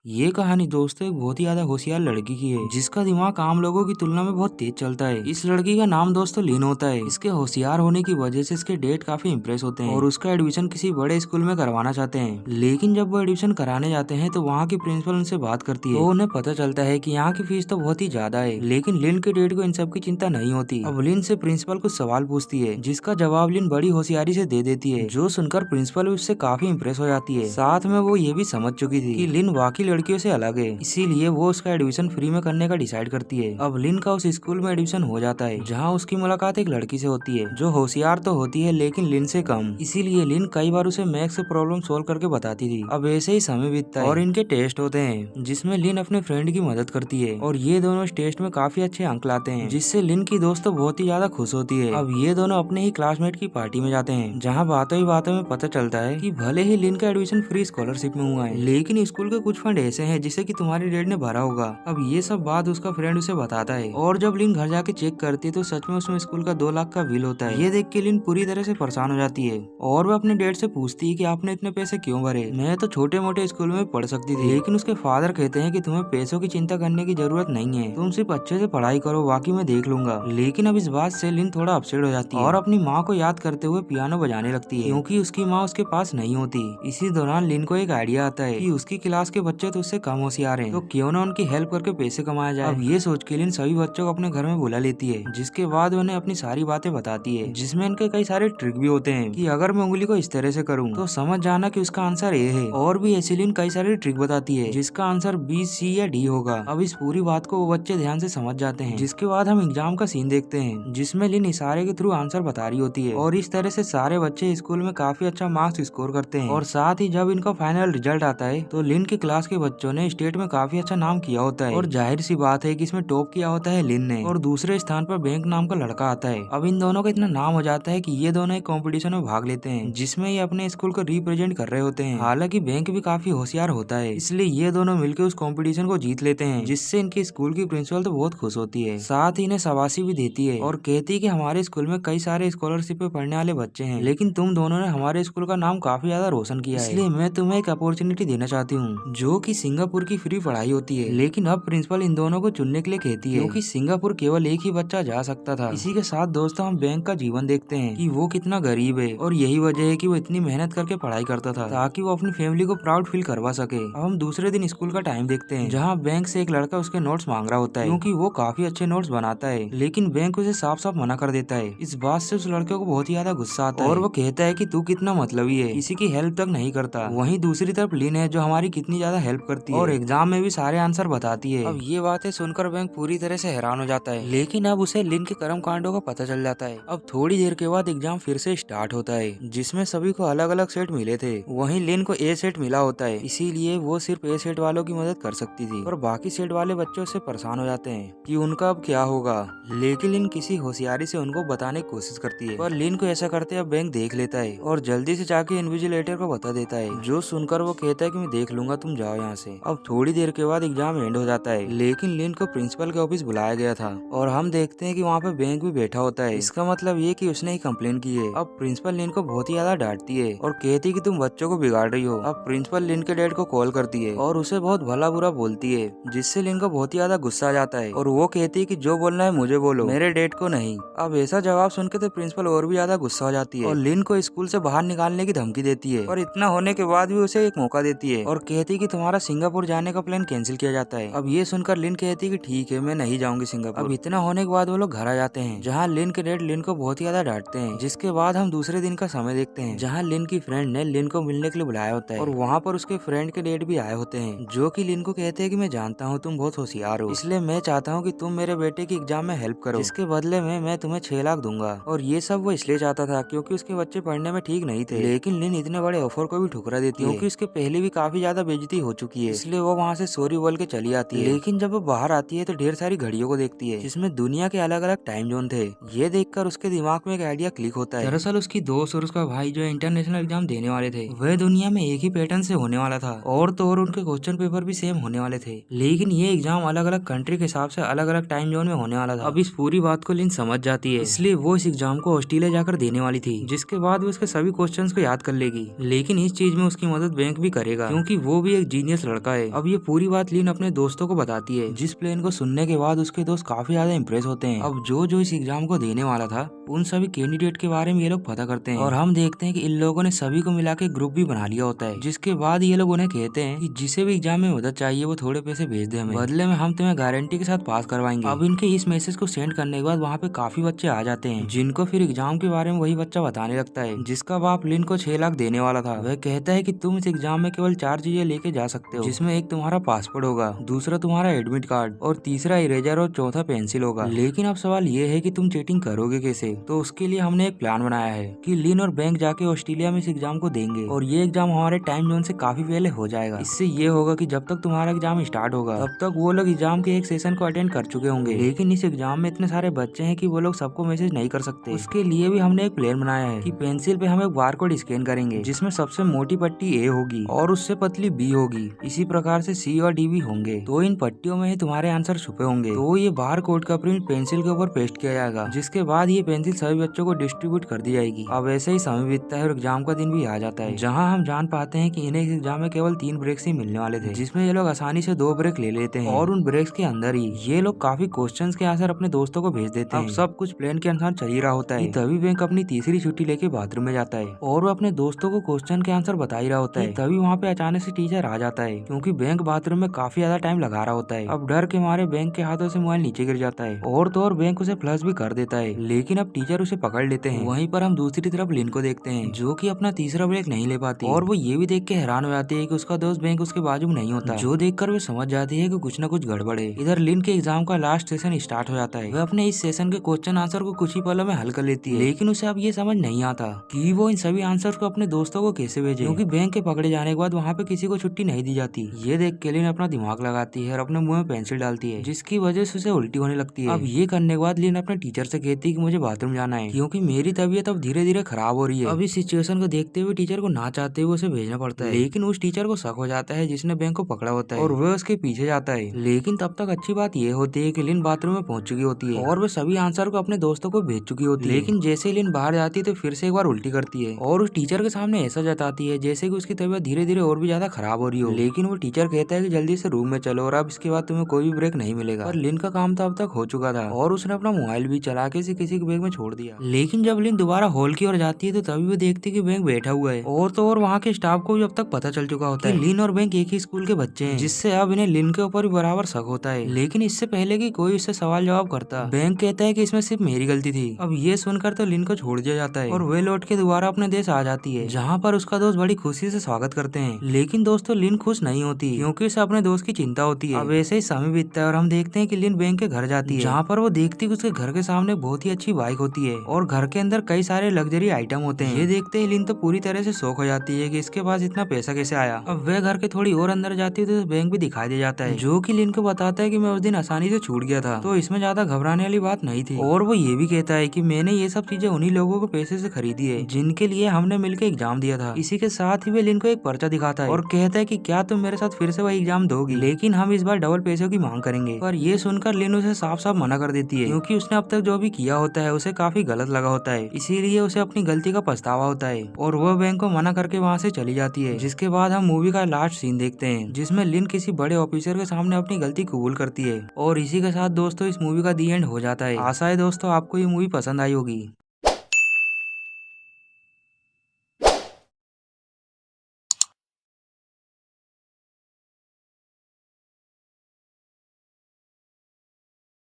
ये कहानी दोस्तों एक बहुत ही ज्यादा होशियार लड़की की है जिसका दिमाग आम लोगों की तुलना में बहुत तेज चलता है। इस लड़की का नाम दोस्तों लिन होता है। इसके होशियार होने की वजह से इसके डेट काफी इम्प्रेस होते हैं और उसका एडमिशन किसी बड़े स्कूल में करवाना चाहते हैं। लेकिन जब वो एडमिशन कराने जाते हैं तो वहाँ की प्रिंसिपल उनसे बात करती है तो उन्हें पता चलता है कि यहाँ की फीस तो बहुत ही ज्यादा है। लेकिन लिन के डेट को इन सब की चिंता नहीं होती। अब लिन से प्रिंसिपल कुछ सवाल पूछती है जिसका जवाब लिन बड़ी होशियारी से दे देती है, जो सुनकर प्रिंसिपल उससे काफी इम्प्रेस हो जाती है। साथ में वो ये भी समझ चुकी थी कि लिन बाकी लड़कियों से अलग है, इसीलिए वो उसका एडमिशन फ्री में करने का डिसाइड करती है। अब लिन का उस स्कूल में एडमिशन हो जाता है जहाँ उसकी मुलाकात एक लड़की से होती है जो होशियार तो होती है लेकिन लिन से कम। इसीलिए लिन कई बार उसे मैथ्स से प्रॉब्लम सोल्व करके बताती थी। अब ऐसे ही समय बीतता है और इनके टेस्ट होते हैं जिसमें लिन अपने फ्रेंड की मदद करती है और ये दोनों इस टेस्ट में काफी अच्छे अंक लाते हैं, जिससे लिन की दोस्त तो बहुत ही ज्यादा खुश होती है। अब ये दोनों अपने ही क्लासमेट की पार्टी में जाते हैं जहाँ बातों ही बातों में पता चलता है कि भले ही लिन का एडमिशन फ्री स्कॉलरशिप में हुआ है लेकिन स्कूल के कुछ फंड ऐसे हैं जिसे कि तुम्हारे डैड ने भरा होगा। अब ये सब बात उसका फ्रेंड उसे बताता है और जब लिन घर जाके चेक करती है तो सच में उसमें स्कूल का 2 लाख का बिल होता है। ये देख के लिन पूरी तरह से परेशान हो जाती है और वो अपने डैड से पूछती है कि आपने इतने पैसे क्यों भरे, मैं तो छोटे मोटे स्कूल में पढ़ सकती थी। लेकिन उसके फादर कहते हैं कि तुम्हें पैसों की चिंता करने की जरूरत नहीं है, तुम सिर्फ अच्छे से पढ़ाई करो, बाकी मैं देख लूंगा। लेकिन अब इस बात से लिन थोड़ा अपसेट हो जाती है और अपनी माँ को याद करते हुए पियानो बजाने लगती है क्योंकि उसकी माँ उसके पास नहीं होती। इसी दौरान लिन को एक आइडिया आता है कि उसकी क्लास के बच्चे तो उससे कम होशियार हैं, तो क्यों ना उनकी हेल्प करके पैसे कमाया जाए। अब ये सोच के लिन सभी बच्चों को अपने घर में बुला लेती है जिसके बाद उन्हें अपनी सारी बातें बताती है, जिसमें इनके कई सारे ट्रिक भी होते हैं कि अगर मैं उंगली को इस तरह से करूँ तो समझ जाना कि उसका आंसर ए है। और भी ऐसी लिन कई सारी ट्रिक बताती है जिसका आंसर बी, सी या डी होगा। अब इस पूरी बात को वो बच्चे ध्यान से समझ जाते हैं। जिसके बाद हम एग्जाम का सीन देखते हैं जिसमें लिन इशारे के थ्रू आंसर बता रही होती है और इस तरह से सारे बच्चे स्कूल में काफी अच्छा मार्क्स स्कोर करते हैं। और साथ ही जब इनका फाइनल रिजल्ट आता है तो लिन की क्लास के बच्चों ने स्टेट में काफी अच्छा नाम किया होता है और जाहिर सी बात है कि इसमें टॉप किया होता है लिन ने और दूसरे स्थान पर बैंक नाम का लड़का आता है। अब इन दोनों का इतना नाम हो जाता है कि ये दोनों एक कंपटीशन में भाग लेते हैं जिसमें ये अपने स्कूल को रिप्रेजेंट कर रहे होते हैं। हालांकि बैंक भी काफी होशियार होता है, इसलिए ये दोनों मिलकर उस कंपटीशन को जीत लेते हैं, जिससे इनके स्कूल की प्रिंसिपल तो बहुत खुश होती है। साथ ही इन्हें शाबाशी भी देती है और कहती है कि हमारे स्कूल में कई सारे स्कॉलरशिप पे पढ़ने वाले बच्चे हैं लेकिन तुम दोनों ने हमारे स्कूल का नाम काफी ज्यादा रोशन किया है, इसलिए मैं तुम्हें एक अपॉर्चुनिटी देना चाहती हूँ जो कि सिंगापुर की फ्री पढ़ाई होती है। लेकिन अब प्रिंसिपल इन दोनों को चुनने के लिए कहती है क्योंकि सिंगापुर केवल एक ही बच्चा जा सकता था। इसी के साथ दोस्तों हम बैंक का जीवन देखते हैं कि वो कितना गरीब है और यही वजह है कि वो इतनी मेहनत करके पढ़ाई करता था ताकि वो अपनी फैमिली को प्राउड फील करवा सके। अब हम दूसरे दिन स्कूल का टाइम देखते हैं जहाँ बैंक से एक लड़का उसके नोट्स मांग रहा होता है क्योंकि वो काफी अच्छे नोट्स बनाता है, लेकिन बैंक उसे साफ साफ मना कर देता है। इस बात से उस लड़के को बहुत ही ज्यादा गुस्सा आता है और वो कहता है कि तू कितना मतलबी है, किसी की हेल्प तक नहीं करता। वहीं दूसरी तरफ लिन है जो हमारी कितनी ज्यादा हेल्प करती है और एग्जाम में भी सारे आंसर बताती है। अब ये बातें सुनकर बैंक पूरी तरह से हैरान हो जाता है, लेकिन अब उसे लिन के कर्म कांडों का पता चल जाता है। अब थोड़ी देर के बाद एग्जाम फिर से स्टार्ट होता है जिसमें सभी को अलग अलग सेट मिले थे। वहीं लिन को ए सेट मिला होता है, इसीलिए वो सिर्फ ए सेट वालों की मदद कर सकती थी और बाकी सेट वाले बच्चों से परेशान हो जाते हैं कि उनका अब क्या होगा। लेकिन लिन किसी होशियारी से उनको बताने की कोशिश करती है, पर लिन को ऐसा करते अब बैंक देख लेता है और जल्दी से जाके इन्विजिलेटर को बता देता है, जो सुनकर वो कहता है कि मैं देख लूंगा, तुम जाओ यहाँ से। अब थोड़ी देर के बाद एग्जाम एंड हो जाता है, लेकिन लिन को प्रिंसिपल के ऑफिस बुलाया गया था और हम देखते हैं कि वहाँ पे बैंक भी बैठा होता है। इसका मतलब ये कि उसने ही कंप्लेन की है। अब प्रिंसिपल लिन को बहुत ही ज्यादा डांटती है और कहती है कि तुम बच्चों को बिगाड़ रही हो। अब प्रिंसिपल लिन के डैड को कॉल करती है और उसे बहुत भला बुरा बोलती है, जिससे लिन को बहुत ही ज्यादा गुस्सा आ जाता है और वो कहती है कि जो बोलना है मुझे बोलो, मेरे डैड को नहीं। अब ऐसा जवाब सुन के तो प्रिंसिपल और भी ज्यादा गुस्सा हो जाती है और लिन को स्कूल से बाहर निकालने की धमकी देती है। और इतना होने के बाद भी उसे एक मौका देती है और कहती है कि तुम्हारा सिंगापुर जाने का प्लान कैंसिल किया जाता है। अब ये सुनकर लिन कहती है कि ठीक है, मैं नहीं जाऊंगी सिंगापुर। अब इतना होने के बाद वो लोग घर आ जाते हैं जहाँ लिन के डैड लिन को बहुत ही ज्यादा डांटते हैं। जिसके बाद हम दूसरे दिन का समय देखते हैं जहाँ लिन की फ्रेंड ने लिन को मिलने के लिए बुलाया होता है और वहाँ पर उसके फ्रेंड के डैड भी आए होते हैं, जो कि लिन को कहते हैं कि मैं जानता हूँ तुम बहुत होशियार हो, इसलिए मैं चाहता हूँ कि तुम मेरे बेटे की एग्जाम में हेल्प करो, जिसके बदले में मैं तुम्हें 6 लाख दूंगा। और ये सब वो इसलिए चाहता था क्योंकि उसके बच्चे पढ़ने में ठीक नहीं थे। लेकिन लिन इतने बड़े ऑफर को भी ठुकरा देती है क्योंकि उसके पहले भी काफी ज्यादा बेइज्जती हो चुकी है, इसलिए वो वहाँ से सॉरी बोल के चली आती है। लेकिन जब वो बाहर आती है तो ढेर सारी घड़ियों को देखती है जिसमें दुनिया के अलग अलग टाइम जोन थे। ये देखकर उसके दिमाग में एक आइडिया क्लिक होता है। दरअसल उसकी दोस्त और उसका भाई जो इंटरनेशनल एग्जाम देने वाले थे, वह दुनिया में एक ही पैटर्न से होने वाला था और तो और उनके क्वेश्चन पेपर भी सेम होने वाले थे, लेकिन ये एग्जाम अलग अलग कंट्री के हिसाब से अलग अलग टाइम जोन में होने वाला था। अब इस पूरी बात को लिन समझ जाती है, इसलिए वो इस एग्जाम को ऑस्ट्रेलिया जाकर देने वाली थी, जिसके बाद वो उसके सभी क्वेश्चंस को याद कर लेगी। लेकिन इस चीज में उसकी मदद बैंक भी करेगा क्योंकि वो भी एक जीनियस जीनियस लड़का है। अब ये पूरी बात लिन अपने दोस्तों को बताती है, जिस प्लान को सुनने के बाद उसके दोस्त काफी ज्यादा इम्प्रेस होते हैं। अब जो इस एग्जाम को देने वाला था उन सभी कैंडिडेट के बारे में ये लोग पता करते हैं और हम देखते हैं कि इन लोगों ने सभी को मिला के ग्रुप भी बना लिया होता है, जिसके बाद ये लोग उन्हें कहते हैं कि जिसे भी एग्जाम में मदद चाहिए वो थोड़े पैसे भेज दे हमें, बदले में हम तुम्हें गारंटी के साथ पास करवाएंगे। अब इनके इस मैसेज को सेंड करने के बाद वहाँ पे काफी बच्चे आ जाते हैं, जिनको फिर एग्जाम के बारे में वही बच्चा बताने लगता है जिसका बाप लिन को 6 लाख देने वाला था। वह कहता है कि तुम इस एग्जाम में केवल 4 चीजें लेके जा सकते हो, जिसमें एक तुम्हारा पासपोर्ट होगा, दूसरा तुम्हारा एडमिट कार्ड और तीसरा इरेजर और चौथा पेंसिल होगा। लेकिन अब सवाल ये है कि तुम चीटिंग करोगे कैसे? तो उसके लिए हमने एक प्लान बनाया है कि लिन और बैंक जाके ऑस्ट्रेलिया में इस एग्जाम को देंगे और ये एग्जाम हमारे टाइम जोन से काफी पहले हो जाएगा। इससे ये होगा कि जब तक तुम्हारा एग्जाम स्टार्ट होगा तब तक वो लोग एग्जाम के एक सेशन को अटेंड कर चुके होंगे। लेकिन इस एग्जाम में इतने सारे बच्चे हैं कि वो लोग सबको मैसेज नहीं कर सकते। उसके लिए भी हमने एक प्लान बनाया है कि पेंसिल पे हम एक बारकोड स्कैन करेंगे, जिसमें सबसे मोटी पट्टी ए होगी और उससे पतली बी होगी। इसी प्रकार से सी और डी भी होंगे। तो इन पट्टियों में ही तुम्हारे आंसर छुपे होंगे। तो ये बारकोड का प्रिंट पेंसिल के ऊपर पेस्ट किया जाएगा, जिसके बाद ये पेंसिल सभी बच्चों को डिस्ट्रीब्यूट कर दी जाएगी। अब ऐसे ही समय बीतता है और एग्जाम का दिन भी आ जाता है, जहाँ हम जान पाते हैं कि इन्हें इस एग्जाम में केवल 3 ब्रेक्स ही मिलने वाले थे, जिसमें ये लोग आसानी से 2 ब्रेक ले लेते हैं और उन ब्रेक्स के अंदर ही ये लोग काफी क्वेश्चंस के आंसर अपने दोस्तों को भेज देते हैं। अब सब कुछ प्लान के अनुसार चल ही रहा होता है, तभी बैंक अपनी तीसरी छुट्टी लेके बाथरूम में जाता है और वो अपने दोस्तों को क्वेश्चन के आंसर बता ही रहा होता है। तभी वहाँ पे अचानक से टीचर आ जाता है, क्योंकि बैंक बाथरूम में काफी ज्यादा टाइम लगा रहा होता है। अब डर के मारे बैंक के हाथों से मोबाइल नीचे गिर जाता है और तो और बैंक उसे फ्लश भी कर देता है, लेकिन अब टीचर उसे पकड़ लेते हैं। वहीं पर हम दूसरी तरफ लिन को देखते हैं, जो कि अपना तीसरा ब्रेक नहीं ले पाती और वो ये भी देख के हैरान हो जाती है कि उसका दोस्त बैंक उसके बाजू में नहीं होता, जो देखकर वो समझ जाती है कि कुछ न कुछ गड़बड़ है। इधर लिन के एग्जाम का लास्ट सेशन स्टार्ट हो जाता है। वह अपने इस सेशन के क्वेश्चन आंसर को कुछ ही पलों में हल कर लेती है, लेकिन उसे अब ये समझ नहीं आता कि वो इन सभी आंसर को अपने दोस्तों को कैसे भेजे, क्योंकि बैंक के पकड़े जाने के बाद वहाँ पे किसी को छुट्टी नहीं दी जाती। ये देख के लिन अपना दिमाग लगाती है और अपने मुंह में पेंसिल डालती है, जिसकी वजह से उसे उल्टी होने लगती है। अब ये करने के बाद लिन अपने टीचर से कहती है कि मुझे बाथरूम जाना है, क्योंकि मेरी तबीयत अब धीरे धीरे खराब हो रही है। अब इस सिचुएशन को देखते हुए टीचर को ना चाहते हुए उसे भेजना पड़ता है, लेकिन उस टीचर को शक हो जाता है जिसने बैंक को पकड़ा होता है और वह उसके पीछे जाता है। लेकिन तब तक अच्छी बात ये होती है कि लिन बाथरूम में पहुंच चुकी होती है और वह सभी आंसर को अपने दोस्तों को भेज चुकी होती है। लेकिन जैसे ही लिन बाहर जाती है तो फिर से एक बार उल्टी करती है और उस टीचर के सामने ऐसा जताती है जैसे कि उसकी तबीयत धीरे धीरे और भी ज्यादा खराब हो रही हो। लेकिन वो टीचर कहता है कि जल्दी से रूम में चलो और अब इसके बाद तुम्हें कोई भी ब्रेक नहीं मिलेगा। पर लिन का काम तो अब तक हो चुका था और उसने अपना मोबाइल भी चला के किसी के बैग में छोड़ दिया। लेकिन जब लिन दोबारा हॉल की ओर जाती है तो तभी वो देखती है कि बैंक बैठा हुआ है और तो और वहाँ के स्टाफ को भी अब तक पता चल चुका होता है लिन और बैंक एक ही स्कूल के बच्चे हैं, जिससे अब इन्हें लिन के ऊपर भी बराबर शक होता है। लेकिन इससे पहले कि कोई इससे सवाल जवाब करता, बैंक कहता है कि इसमें सिर्फ मेरी गलती थी। अब ये सुनकर तो लिन को छोड़ दिया जाता है और वे लौट के दोबारा अपने देश आ जाती है, जहाँ पर उसका दोस्त बड़ी खुशी से स्वागत करते हैं। लेकिन दोस्तों लिन खुश नहीं होती, क्योंकि उसे अपने दोस्त की चिंता होती है। अब ऐसे ही समय बीतता है और हम देखते हैं कि लिन बैंक के घर जाती है, जहाँ पर वो देखती है कि उसके घर के सामने बहुत ही अच्छी बाइक होती है और घर के अंदर कई सारे लग्जरी आइटम होते हैं। ये देखते ही लिन तो पूरी तरह से शॉक हो जाती है कि इसके पास इतना पैसा कैसे आया। अब वह घर के थोड़ी और अंदर जाती है तो बैंक भी दिखाई दे जाता है, जो कि लिन को बताता है कि मैं उस दिन आसानी से छूट गया था, तो इसमें ज्यादा घबराने वाली बात नहीं थी। और वो ये भी कहता है कि मैंने ये सब चीजें उन्हीं लोगों को पैसे से खरीदी है जिनके लिए हमने मिलकर एग्जाम दिया था। इसी के साथ ही वे लिन को एक पर्चा दिखाता है और कहता है कि क्या तुम मेरे साथ फिर से वही एग्जाम दोगी, लेकिन हम इस बार डबल पैसों की मांग करेंगे। पर ये सुनकर लिन उसे साफ साफ मना कर देती है, क्योंकि उसने अब तक जो भी किया होता है उसे काफी गलत लगा होता है, इसीलिए उसे अपनी गलती का पछतावा होता है और वह बैंक को मना करके वहाँ से चली जाती है। जिसके बाद हम मूवी का लास्ट सीन देखते हैं, जिसमें लिन किसी बड़े ऑफिसर के सामने अपनी गलती कबूल करती है। और इसी के साथ दोस्तों इस मूवी का दी एंड हो जाता है। आशा है दोस्तों आपको ये मूवी पसंद आई होगी।